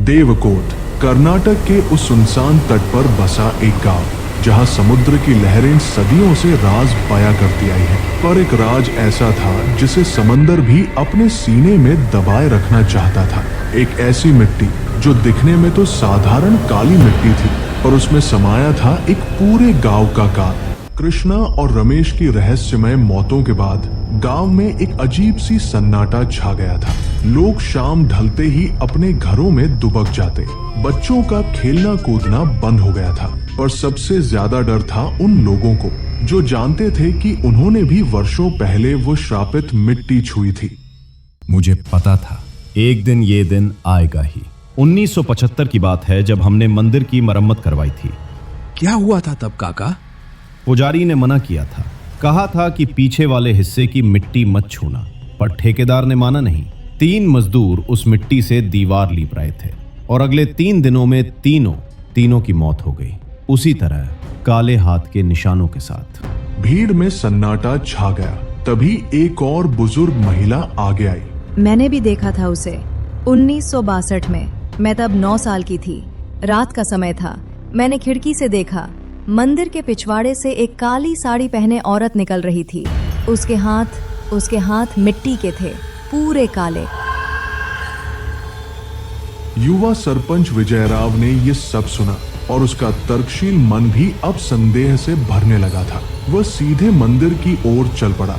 देवकोट कर्नाटक के उस सुनसान तट पर बसा एक गांव, जहां समुद्र की लहरें सदियों से राज बयां करती आई हैं। पर एक राज ऐसा था जिसे समंदर भी अपने सीने में दबाए रखना चाहता था। एक ऐसी मिट्टी जो दिखने में तो साधारण काली मिट्टी थी, पर उसमें समाया था एक पूरे गांव का काल। कृष्णा और रमेश की रहस्यमय मौतों के बाद गांव में एक अजीब सी सन्नाटा छा गया था। लोग शाम ढलते ही अपने घरों में दुबक जाते। बच्चों का खेलना कूदना बंद हो गया था। पर सबसे ज्यादा डर था उन लोगों को जो जानते थे कि उन्होंने भी वर्षों पहले वो श्रापित मिट्टी छुई थी। मुझे पता था एक दिन ये दिन आएगा ही। 1975 की बात है, जब हमने मंदिर की मरम्मत करवाई थी। क्या हुआ था तब काका? पुजारी ने मना किया था, कहा था कि पीछे वाले हिस्से की मिट्टी मत छूना, पर ठेकेदार ने माना नहीं। 3 मजदूर उस मिट्टी से दीवार लीप रहे थे और अगले 3 दिनों में तीनों की मौत हो गई, उसी तरह काले हाथ के निशानों के साथ। भीड़ में सन्नाटा छा गया। तभी एक और बुजुर्ग महिला आगे आई। मैंने भी देखा था उसे 1962 में। मैं तब 9 साल की थी। रात का समय था। मैंने खिड़की से देखा। मंदिर के पिछवाड़े से एक काली साड़ी पहने औरत निकल रही थी। उसके हाथ मिट्टी के थे, पूरे काले। युवा सरपंच विजयराव ने ये सब सुना और उसका तर्कशील मन भी अब संदेह से भरने लगा था। वह सीधे मंदिर की ओर चल पड़ा,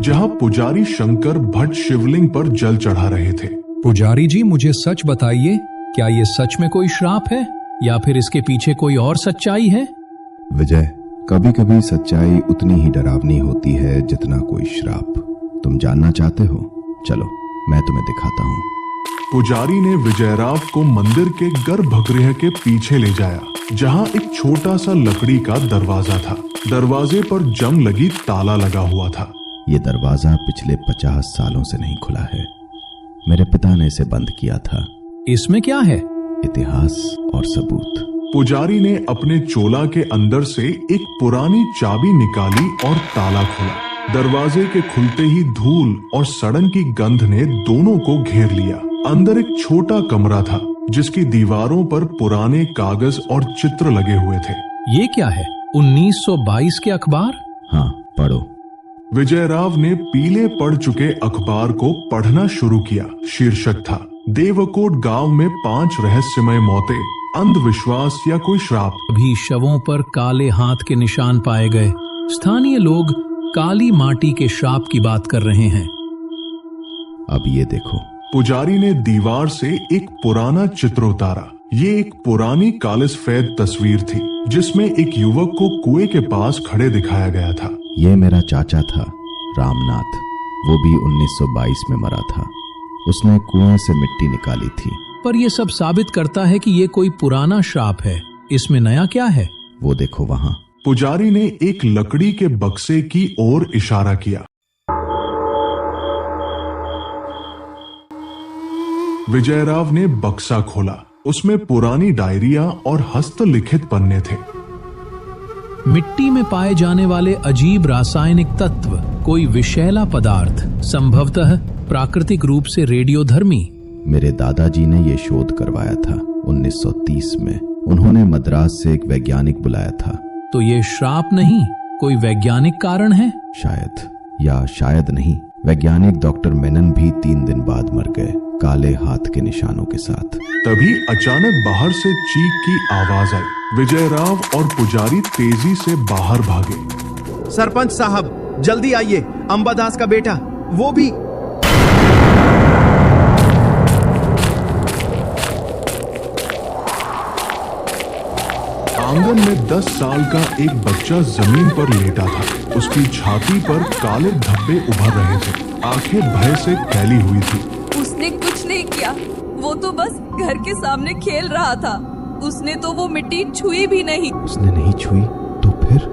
जहां पुजारी शंकर भट्ट शिवलिंग पर जल चढ़ा रहे थे। पुजारी जी, मुझे सच बताइए, क्या ये सच में कोई श्राप है या फिर इसके पीछे कोई और सच्चाई है? विजय, कभी कभी सच्चाई उतनी ही डरावनी होती है जितना कोई श्राप। तुम जानना चाहते हो? चलो मैं तुम्हें दिखाता हूँ। पुजारी ने विजयराव को मंदिर के गर्भगृह के पीछे ले जाया, जहाँ एक छोटा सा लकड़ी का दरवाजा था। दरवाजे पर जंग लगी ताला लगा हुआ था। ये दरवाजा पिछले 50 सालों से नहीं खुला है। मेरे पिता ने इसे बंद किया था। इसमें क्या है? इतिहास और सबूत। पुजारी ने अपने चोला के अंदर से एक पुरानी चाबी निकाली और ताला खोला। दरवाजे के खुलते ही धूल और सड़न की गंध ने दोनों को घेर लिया। अंदर एक छोटा कमरा था, जिसकी दीवारों पर पुराने कागज और चित्र लगे हुए थे। ये क्या है? 1922 के अखबार? हाँ, पढ़ो। विजयराव ने पीले पड़ चुके अखबार को पढ़ना शुरू किया। शीर्षक था, देवकोट गांव में 5 रहस्यमय मौतें, अंधविश्वास या कोई श्राप। अभी शवों पर काले हाथ के निशान पाए गए। स्थानीय लोग काली माटी के श्राप की बात कर रहे हैं। अब ये देखो। पुजारी ने दीवार से एक पुराना चित्र उतारा। ये एक पुरानी कालिसफेद तस्वीर थी, जिसमें एक युवक को कुएं के पास खड़े दिखाया गया था। ये मेरा चाचा था, रामनाथ। वो भी 1922 में मरा था। उसने कुएं से मिट्टी निकाली थी। पर यह सब साबित करता है कि ये कोई पुराना श्राप है। इसमें नया क्या है? वो देखो वहां। पुजारी ने एक लकड़ी के बक्से की ओर इशारा किया। विजयराव ने बक्सा खोला। उसमें पुरानी डायरिया और हस्तलिखित पन्ने थे। मिट्टी में पाए जाने वाले अजीब रासायनिक तत्व, कोई विषैला पदार्थ, संभवतः प्राकृतिक रूप से रेडियोधर्मी। मेरे दादाजी ने ये शोध करवाया था 1930 में। उन्होंने मद्रास से एक वैज्ञानिक बुलाया था। तो ये श्राप नहीं, कोई वैज्ञानिक कारण है? शायद, या शायद नहीं। वैज्ञानिक डॉक्टर मेनन भी 3 दिन बाद मर गए, काले हाथ के निशानों के साथ। तभी अचानक बाहर से चीख की आवाज आई। विजयराव और पुजारी तेजी से बाहर भागे। सरपंच साहब, जल्दी आइए, अंबादास का बेटा, वो भी। आंगन में 10 साल का एक बच्चा जमीन पर लेटा था। उसकी छाती पर काले धब्बे उभर रहे थे। आंखें भय से फैली हुई थी। उसने कुछ नहीं किया, वो तो बस घर के सामने खेल रहा था। उसने तो वो मिट्टी छुई भी नहीं। उसने नहीं छुई तो फिर?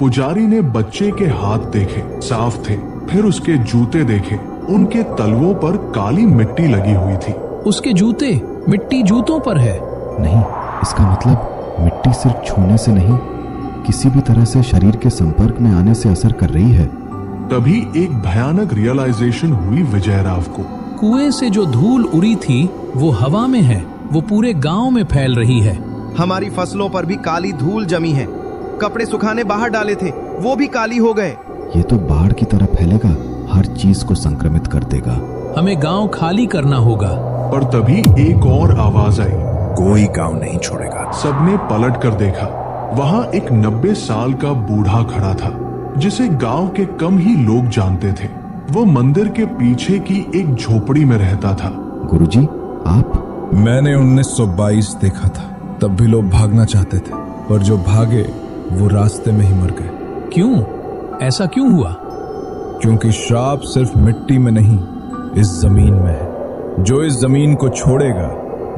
पुजारी ने बच्चे के हाथ देखे, साफ थे। फिर उसके जूते देखे, उनके तलवों पर काली मिट्टी लगी हुई थी। उसके जूते, मिट्टी जूतों पर है। नहीं, इसका मतलब मिट्टी सिर्फ छूने से नहीं, किसी भी तरह से शरीर के संपर्क में आने से असर कर रही है। तभी एक भयानक रियलाइजेशन हुई विजयराव को। कुएं से जो धूल उड़ी थी वो हवा में है, वो पूरे गांव में फैल रही है। हमारी फसलों पर भी काली धूल जमी है। कपड़े सुखाने बाहर डाले थे, वो भी काली हो गए। ये तो बाढ़ की तरह फैलेगा, हर चीज को संक्रमित कर देगा। हमें गांव खाली करना होगा। पर तभी एक और आवाज आई, कोई गांव नहीं छोड़ेगा। सबने पलट कर देखा। वहां एक 90 साल का बूढ़ा खड़ा था, जिसे गांव के कम ही लोग जानते थे। वो मंदिर के पीछे की एक झोपड़ी में रहता था। गुरुजी, आप? मैंने 1922 देखा था, तब भी लोग भागना चाहते थे, पर जो भागे वो रास्ते में ही मर गए। क्यों? ऐसा क्यों हुआ? क्योंकि श्राप सिर्फ मिट्टी में नहीं, इस जमीन में है। जो इस जमीन को छोड़ेगा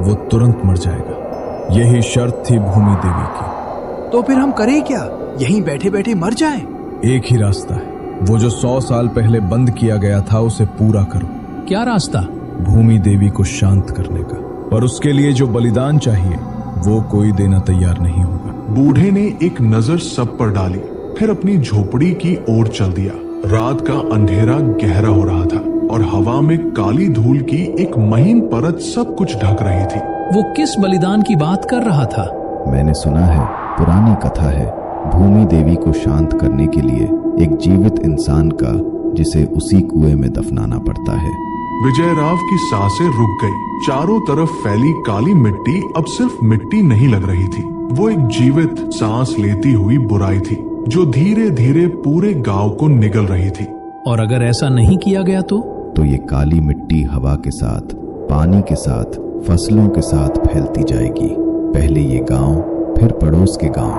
वो तुरंत मर जाएगा। यही शर्त थी भूमि देवी की। तो फिर हम करें क्या? यहीं बैठे बैठे मर जाएं? एक ही रास्ता है, वो जो 100 साल पहले बंद किया गया था उसे पूरा करो। क्या रास्ता? भूमि देवी को शांत करने का। पर उसके लिए जो बलिदान चाहिए वो कोई देना तैयार नहीं होगा। बूढ़े ने एक नजर सब पर डाली, फिर अपनी झोपड़ी की ओर चल दिया। रात का अंधेरा गहरा हो रहा था और हवा में काली धूल की एक महीन परत सब कुछ ढक रही थी। वो किस बलिदान की बात कर रहा था? मैंने सुना है, पुरानी कथा है, भूमि देवी को शांत करने के लिए एक जीवित इंसान का, जिसे उसी कुएं में दफनाना पड़ता है। विजयराव की सांसें रुक गई। चारों तरफ फैली काली मिट्टी अब सिर्फ मिट्टी नहीं लग रही थी, वो एक जीवित सांस लेती हुई बुराई थी, जो धीरे धीरे पूरे गांव को निगल रही थी। और अगर ऐसा नहीं किया गया तो ये काली मिट्टी हवा के साथ, पानी के साथ, फसलों के साथ फैलती जाएगी। पहले ये गांव, फिर पड़ोस के गांव,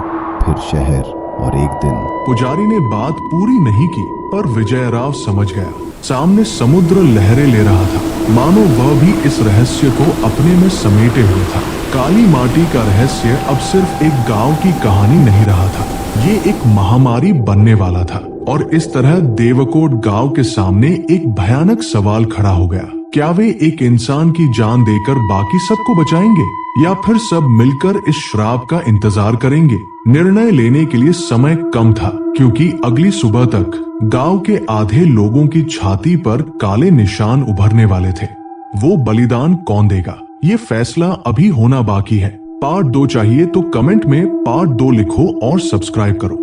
फिर शहर, और एक दिन। पुजारी ने बात पूरी नहीं की, पर विजयराव समझ गया। सामने समुद्र लहरें ले रहा था, मानो वह भी इस रहस्य को अपने में समेटे हुए था। काली माटी का रहस्य अब सिर्फ एक गांव की कहानी नहीं रहा था, ये एक महामारी बनने वाला था। और इस तरह देवकोट गांव के सामने एक भयानक सवाल खड़ा हो गया। क्या वे एक इंसान की जान देकर बाकी सबको बचाएंगे, या फिर सब मिलकर इस श्राप का इंतजार करेंगे? निर्णय लेने के लिए समय कम था, क्योंकि अगली सुबह तक गांव के आधे लोगों की छाती पर काले निशान उभरने वाले थे। वो बलिदान कौन देगा, ये फैसला अभी होना बाकी है। पार्ट 2 चाहिए तो कमेंट में पार्ट 2 लिखो और सब्सक्राइब करो।